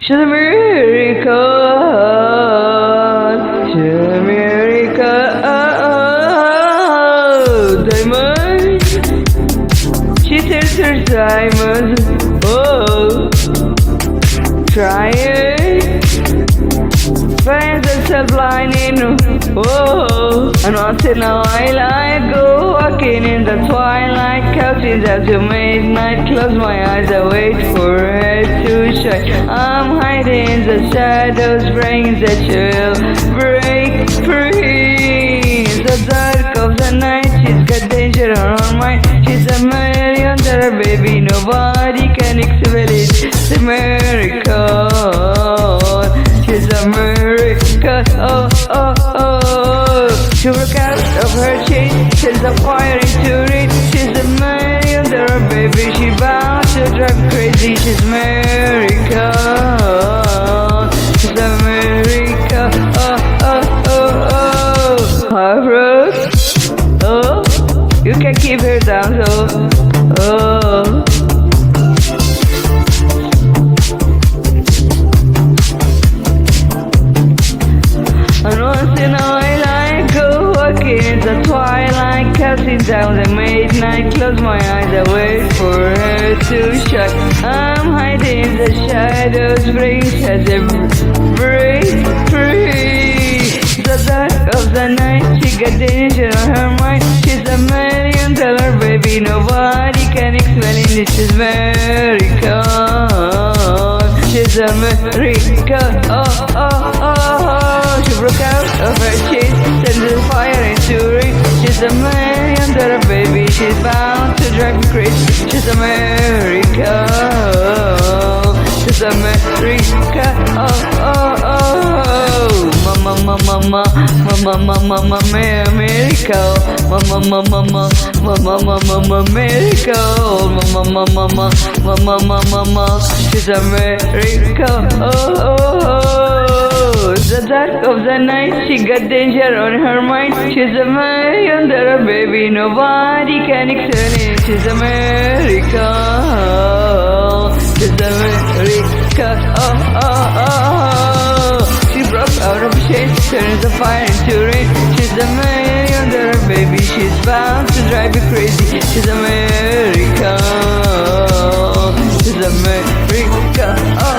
She's a miracle. She's a miracle. Diamond. She tells her diamonds. Oh, try it. Finds herself blinding. Oh, and once in a while I go walking in the twilight, counting down to midnight. Close my eyes, I wait for her to shine. I'm hiding in the shadows, praying that she'll break free. In the dark of the night, she's got danger on her mind. She's a $1,000,000 baby, nobody can explain it. It's a miracle. She's a miracle. Oh, oh, oh. She broke out of her chain, sends a fire into it. She's a $1,000,000 baby, she bound to drive crazy. She's a miracle. She's a miracle. Oh, oh, oh, oh. Heartbroken. Oh, you can keep her down, so. Oh. And once in a while I go walking in the twilight, counting down the midnight. Close my eyes, I wait for her to shine. I'm hiding in the shadows, praying that they break free. The dark of the night, she got danger on her mind. She's a $1,000,000 baby, nobody can explain it. She's a miracle. She's a miracle. Oh, oh, oh. She broke out of her chain, sends the fire into ring. She's a $1,000,000 baby, she's bound to drive me crazy. She's a miracle. She's a miracle. Oh, oh, oh. Mama, mama, mama, mama, mama, miracle. Mama, mama, mama, mama, mama, miracle. Mama, mama, mama, mama, mama. She's a miracle. Oh, oh, oh. The dark of the night, she got danger on her mind. She's a $1,000,000 baby, nobody can explain it. She's a miracle. She's a miracle. Oh, oh, oh. She broke out of shade, turns the fire into rain. She's a $1,000,000 baby, she's bound to drive you crazy. She's a miracle. She's a miracle. Oh.